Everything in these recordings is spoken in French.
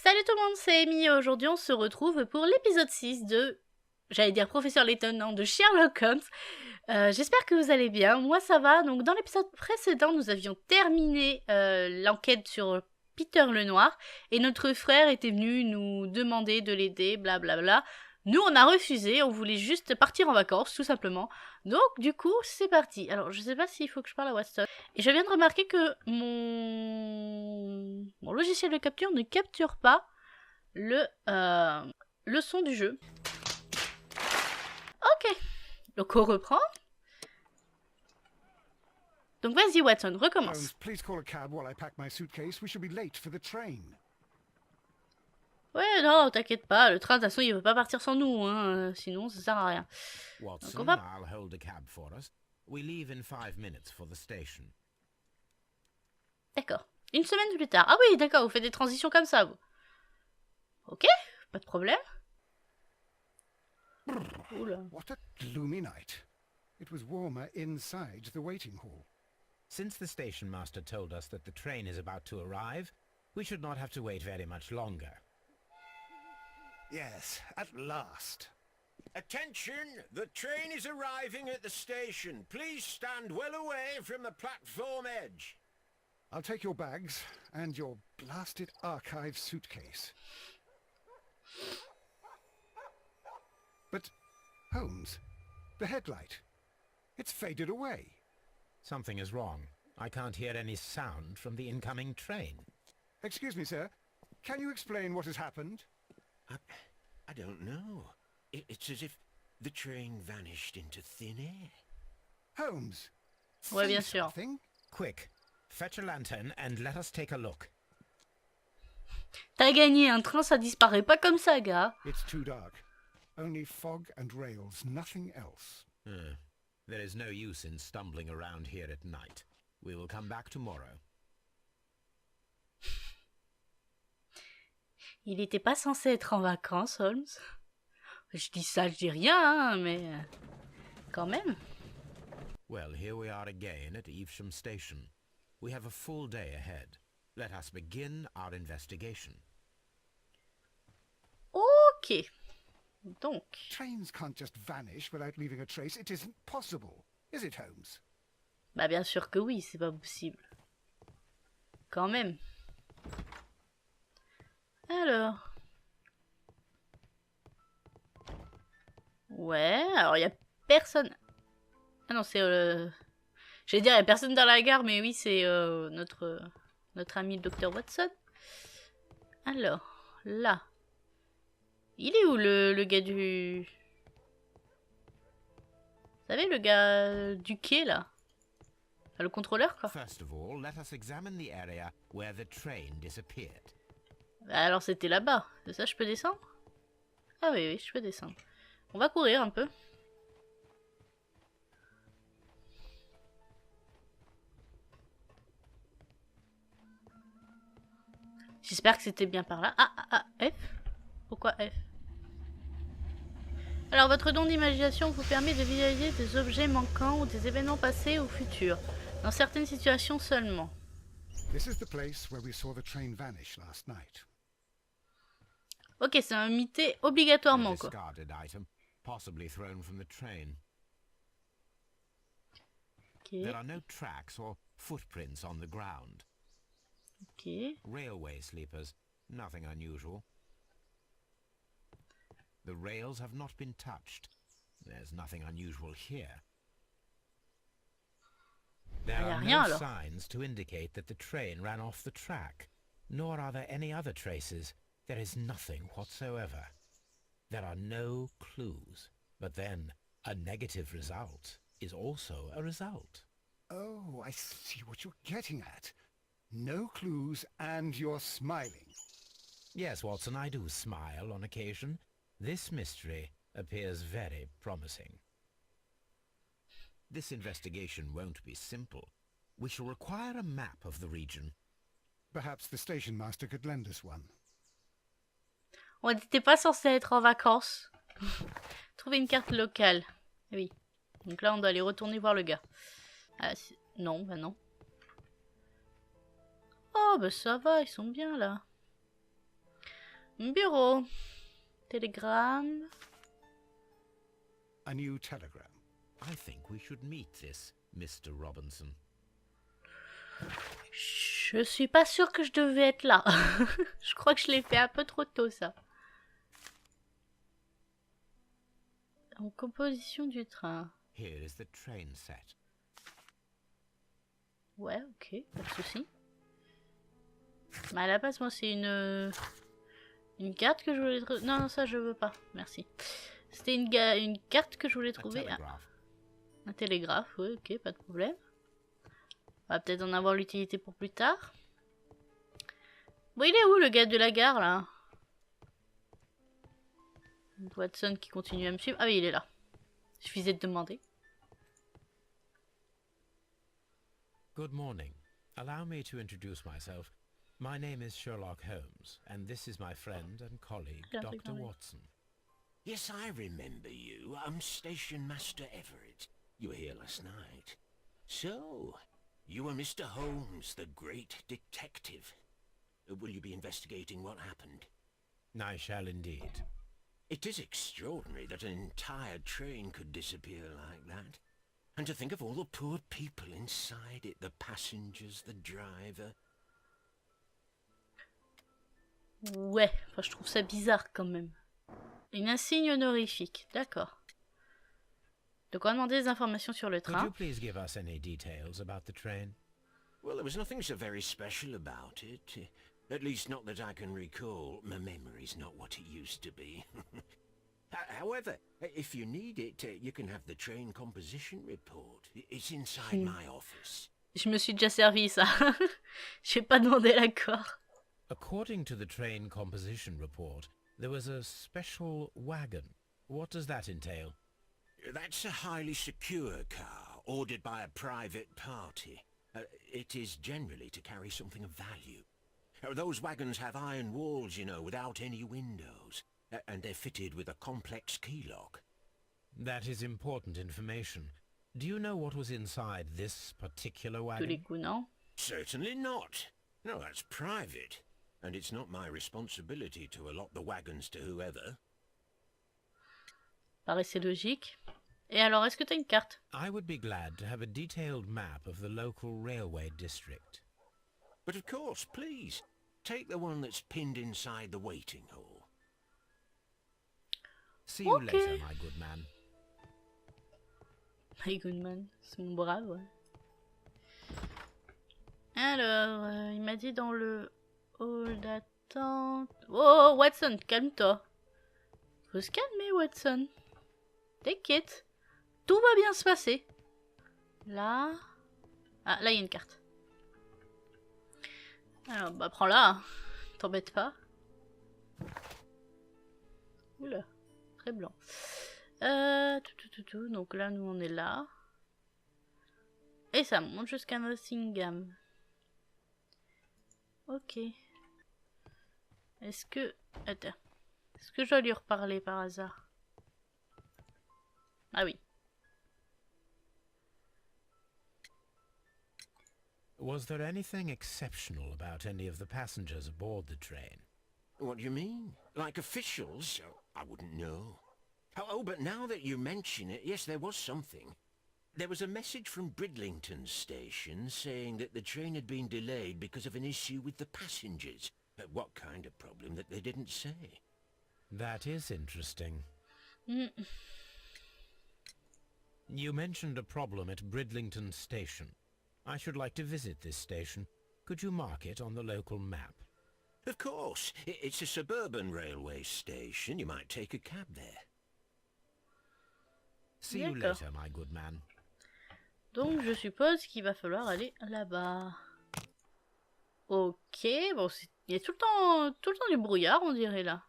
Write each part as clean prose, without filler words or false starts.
Salut tout le monde, c'est Amy et aujourd'hui on se retrouve pour l'épisode 6 de, j'allais dire Professeur Layton, de Sherlock Holmes. J'espère que vous allez bien, moi ça va. Donc dans l'épisode précédent nous avions terminé l'enquête sur Peter le Noir et notre frère était venu nous demander de l'aider, blablabla. Nous on a refusé, on voulait juste partir en vacances tout simplement. Donc du coup c'est parti. Alors je sais pas s'il faut que je parle à Watson. Et je viens de remarquer que mon logiciel de capture ne capture pas le son du jeu. Ok, donc on reprend. Donc vas-y Watson, recommence. Holmes, please call a cab while I pack my suitcase. We should be late for the train. Ouais, non, t'inquiète pas, le train de toute façon il veut pas partir sans nous, hein, sinon ça sert à rien. Watson, Donc on va... I'll hold a cab for us. We leave in 5 minutes for the station. D'accord. Une semaine plus tard. Ah oui, d'accord, vous faites des transitions comme ça, vous. Ok, pas de problème. Oula. What a gloomy night. It was warmer inside the waiting hall. Since the station master told us that the train is about to arrive, we should not have to wait very much longer. Yes, at last. Attention! The train is arriving at the station. Please stand well away from the platform edge. I'll take your bags and your blasted archive suitcase. But, Holmes, the headlight, it's faded away. Something is wrong. I can't hear any sound from the incoming train. Excuse me, sir. Can you explain what has happened? I don't know. It's as if the train vanished into thin air. Holmes, Ouais, say bien sûr. something. Quick, fetch a lantern and let us take a look. T'as gagné, un train ça disparaît pas comme ça, gars. It's too dark. Only fog and rails, nothing else. There is no use in stumbling around here at night. We will come back tomorrow. Il était pas censé être en vacances, Holmes. Je dis ça, je dis rien, hein, mais quand même. Well, here we are again at Evesham Station. We have a full day ahead. Let us begin our investigation. Ok. Donc, Trains can't just vanish without leaving a trace. It isn't possible. Is it, Holmes? bah bien sûr que oui, c'est pas possible. Quand même. Alors. Ouais, alors il y a personne. Ah non, c'est j'allais dire il y a personne dans la gare, mais oui, c'est notre ami le docteur Watson. Alors, là. Il est où le gars du... Vous savez, le gars du quai, là? Enfin, le contrôleur, quoi. First of all, let us examine the area where the train disappeared. Bah, alors, c'était là-bas. C'est ça, je peux descendre? Ah oui, oui, je peux descendre. On va courir un peu. J'espère que c'était bien par là. F? Pourquoi F? Alors, votre don d'imagination vous permet de visualiser des objets manquants ou des événements passés ou futurs, dans certaines situations seulement. This is the place where we saw the train vanish last night. Ok, c'est un imité A obligatoirement, quoi. discarded item, possibly thrown from the train. Ok, There are no tracks or footprints on the ground. ok. Railway sleepers, nothing unusual. The rails have not been touched. There's nothing unusual here. There Y a are rien, no alors. signs to indicate that the train ran off the track, nor are there any other traces. There is nothing whatsoever. There are no clues. But then, a negative result is also a result. Oh, I see what you're getting at. No clues and you're smiling. Yes, Watson, I do smile on occasion. This mystery appears very promising. This investigation won't be simple. We shall require a map of the region. Perhaps the station master could lend us one. On n'était pas censé être en vacances. Trouver une carte locale. Oui. Donc là, on doit aller retourner voir le gars. Ah, non, bah non. Oh, bah ça va, ils sont bien là. Bureau. Télégramme. A new telegram. I think we should meet this Mr. Robinson. Je suis pas sûre que je devais être là. Je crois que je l'ai fait un peu trop tôt, ça. En composition du train. Here is the train set. Ouais, ok, pas de souci. Mais à la base, moi, c'est une carte que je voulais trouver. Non, non, ça, je veux pas. Merci. C'était une carte que je voulais A trouver. telegraph. Un télégraphe, oui, ok, pas de problème. On va peut-être en avoir l'utilité pour plus tard. Bon, il est où, le gars de la gare, là? Watson qui continue à me suivre. Ah oui, il est là. Il suffisait de demander. Good morning. Allow me to introduce myself. My name is Sherlock Holmes, and this is my friend and colleague, Dr. Watson. Yes, I remember you. I'm Station Master Everett. You were here last night. So, you were Mr. Holmes, the great detective. Will you be investigating what happened? I shall indeed. It is extraordinary that an entire train could disappear like that. And to think of all the poor people inside it, the passengers, the driver. Ouais, enfin, je trouve ça bizarre quand même. Une insigne honorifique, d'accord. Donc on va demander des informations sur le Could train. you please give us any details about the train? Well, there was nothing so very special about it. At least not that I can recall. My memory's not what it used to be. However, if you need it, you can have the train composition report. It's inside my office. Je me suis déjà servi ça. Je vais pas demander l'accord. According to the train composition report, there was a special wagon. What does that entail? That's a highly secure car, ordered by a private party. It is generally to carry something of value. Those wagons have iron walls, you know, without any windows. And they're fitted with a complex key lock. That is important information. Do you know what was inside this particular Tous wagon? les coups, non? Certainly not. No, that's private. And it's not my responsibility to allot the wagons to whoever. Paraissait logique. Et alors, est-ce que t'as une carte? I would be glad to have a detailed map of the local railway district. But of course, please, take the one that's pinned inside the waiting hall. See you Okay. later, my good man. My good man, c'est mon brave, ouais. Alors, il m'a dit dans le hall d'attente... Oh, Watson, calme-toi. Faut se calmer, Watson. T'inquiète. Tout va bien se passer. Là... Ah, là, il y a une carte. Alors, bah, prends-la. Hein. T'embête pas. Oula, très blanc. Donc là, nous, on est là. Et ça monte jusqu'à Nottingham. Ok. Est-ce que... Attends. Est-ce que je dois lui reparler par hasard? Ah oui. Was there anything exceptional about any of the passengers aboard the train? What do you mean? Like officials? Oh, I wouldn't know. Oh, but now that you mention it, yes, there was something. There was a message from Bridlington station saying that the train had been delayed because of an issue with the passengers. What kind of problem that they didn't say? That is interesting. Mm. You mentioned a problem at Bridlington Station. I should like to visit this station. Could you mark it on the local map? Of course. It's a suburban railway station. You might take a cab there. See you D'accord. later, my good man. Donc je suppose qu'il va falloir aller là-bas. Ok, bon, il y a tout le temps du brouillard, on dirait là.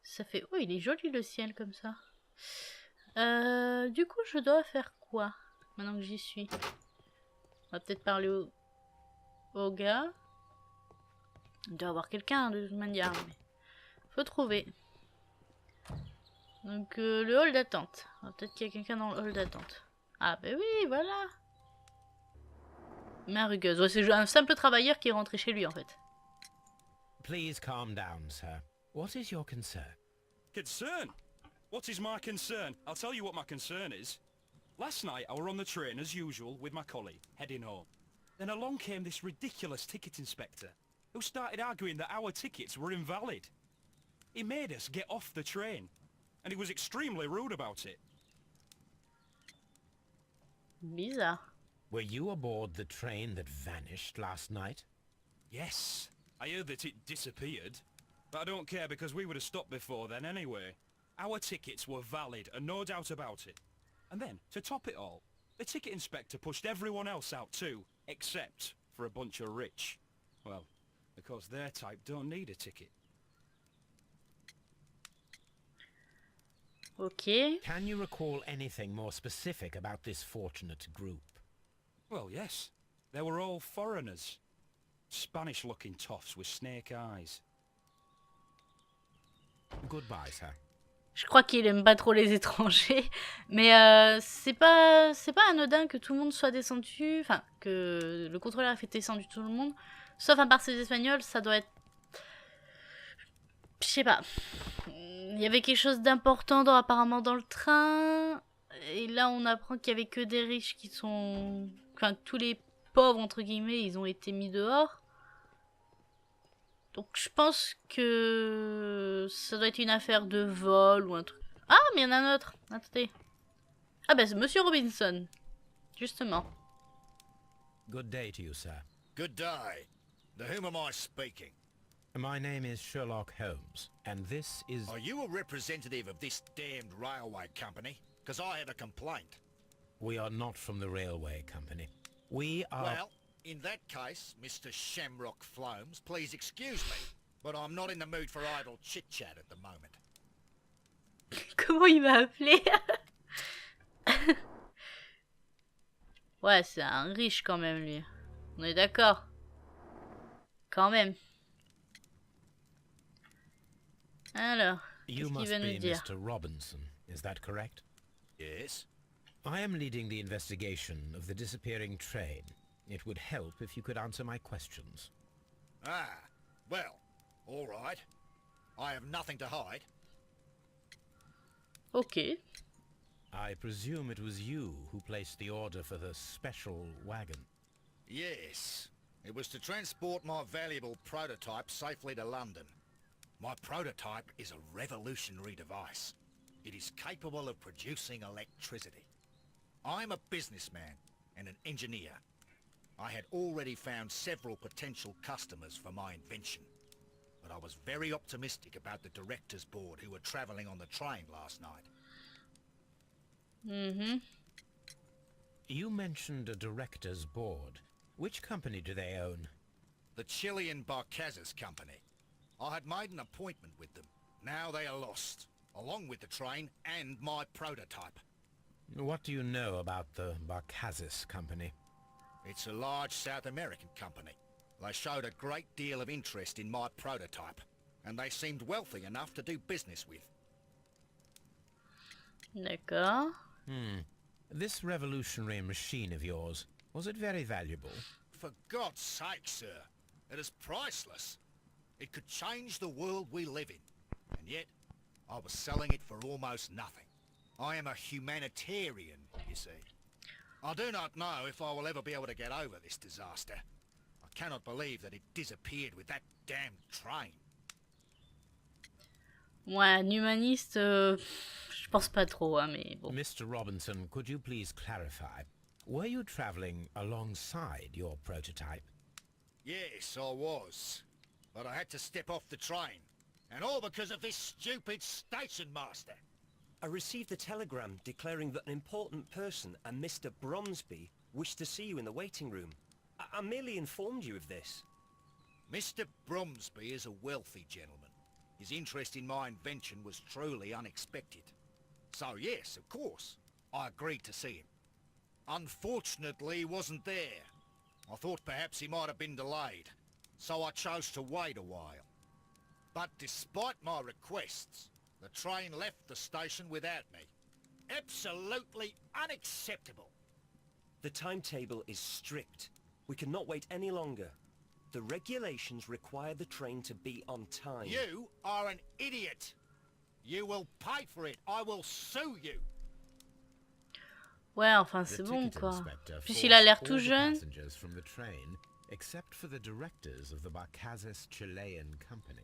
Ça fait... Oh, il est joli le ciel comme ça. Du coup, je dois faire quoi maintenant que j'y suis? On va peut-être parler au gars. Il doit y avoir quelqu'un de toute manière, mais faut trouver. Donc le hall d'attente. Peut-être qu'il y a quelqu'un dans le hall d'attente. Ah ben oui, voilà. Ma rugueuse. Ouais, c'est un simple travailleur qui est rentré chez lui en fait. Please calm down, sir. What is your concern? Concern? What is my concern? I'll tell you what my concern is. Last night I were on the train as usual with my colleague, heading home. Then along came this ridiculous ticket inspector, who started arguing that our tickets were invalid. He made us get off the train, and he was extremely rude about it. Bizarre. Were you aboard the train that vanished last night? Yes, I heard that it disappeared. But I don't care because we would have stopped before then anyway. Our tickets were valid and no doubt about it. And then, to top it all, the ticket inspector pushed everyone else out too, except for a bunch of rich. Well, because their type don't need a ticket. Ok. Can you recall anything more specific about this fortunate group? Well, yes. They were all foreigners. Spanish-looking toffs with snake eyes. Goodbye, sir. Je crois qu'il aime pas trop les étrangers, mais c'est pas anodin que tout le monde soit descendu, enfin que le contrôleur ait fait descendre tout le monde, sauf à part ces Espagnols, ça doit être, je sais pas. Il y avait quelque chose d'important apparemment dans le train, et là on apprend qu'il y avait que des riches qui sont, enfin tous les pauvres entre guillemets, ils ont été mis dehors. Donc je pense que ça doit être une affaire de vol ou un truc. Ah, mais il y en a un autre. Attendez. Ah ben c'est Monsieur Robinson. Justement. Good day to you, sir. Good day. To whom am I speaking? My name is Sherlock Holmes, and this is... Are you a representative of this damned railway company? Because I have a complaint. We are not from the railway company. We are... Well, in that case, Mr. Shamrock Flomes, please excuse me, but I'm not in the mood for idle chit-chat at the moment. Comment il m'a appelé? Ouais, c'est un riche quand même lui. On est d'accord. Quand même. Alors, qu'est-ce You qu'il must va nous be dire? Mr. Robinson, is that correct? Yes? I am leading the investigation of the disappearing train. It would help if you could answer my questions. Ah, well, all right. I have nothing to hide. Ok. I presume it was you who placed the order for the special wagon. Yes. It was to transport my valuable prototype safely to London. My prototype is a revolutionary device. It is capable of producing electricity. I'm a businessman and an engineer. I had already found several potential customers for my invention, but I was very optimistic about the directors' board who were travelling on the train last night. Mhm. You mentioned a director's board. Which company do they own? The Chilean Barcazas Company. I had made an appointment with them. Now they are lost, along with the train and my prototype. What do you know about the Barcazas company? It's a large South American company. They showed a great deal of interest in my prototype, and they seemed wealthy enough to do business with. D'accord. This revolutionary machine of yours, was it very valuable? For God's sake, sir, it is priceless. It could change the world we live in, and yet I was selling it for almost nothing. I am a humanitarian, you see. I do not know if I will ever be able to get over this disaster. I cannot believe that it disappeared with that damned train. Ouais, un humaniste, je pense pas trop, hein, mais bon. Mr. Robinson, could you please clarify? Were you travelling alongside your prototype? Yes, I was. But I had to step off the train. And all because of this stupid station master. I received a telegram declaring that an important person, a Mr. Bromsby, wished to see you in the waiting room. I merely informed you of this. Mr. Bromsby is a wealthy gentleman. His interest in my invention was truly unexpected. So yes, of course, I agreed to see him. Unfortunately, he wasn't there. I thought perhaps he might have been delayed, so I chose to wait a while. But despite my requests, the train left the station without me. Absolutely unacceptable. The timetable is strict. We cannot wait any longer. The regulations require the train to be on time. You are an idiot. You will pay for it. I will sue you. Ouais, enfin c'est bon quoi. Puis il a l'air tout jeune. Except for the directors of the Barcazes Chilean Company.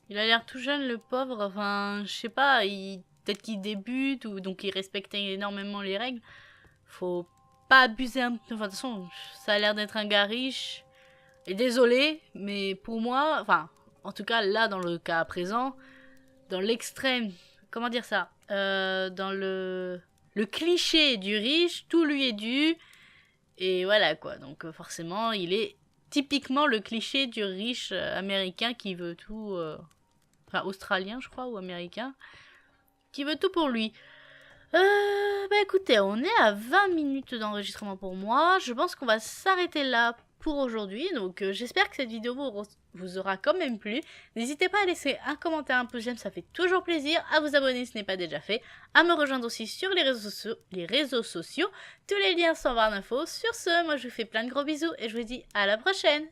Il a l'air tout jeune le pauvre, enfin je sais pas, peut-être qu'il débute ou donc il respecte énormément les règles. Faut pas abuser un peu, enfin de toute façon ça a l'air d'être un gars riche. Et désolé, mais pour moi, enfin en tout cas là dans le cas présent, dans l'extrême, comment dire ça, dans le cliché du riche, tout lui est dû. Et voilà quoi, donc forcément il est typiquement le cliché du riche américain qui veut tout, enfin australien je crois ou américain, qui veut tout pour lui. Bah écoutez, on est à 20 minutes d'enregistrement pour moi, je pense qu'on va s'arrêter là pour aujourd'hui, donc j'espère que cette vidéo vous aura quand même plu. N'hésitez pas à laisser un commentaire, un pouce j'aime, ça fait toujours plaisir, à vous abonner si ce n'est pas déjà fait, à me rejoindre aussi sur les réseaux sociaux, tous les liens sont en barre d'infos. Sur ce, moi je vous fais plein de gros bisous et je vous dis à la prochaine.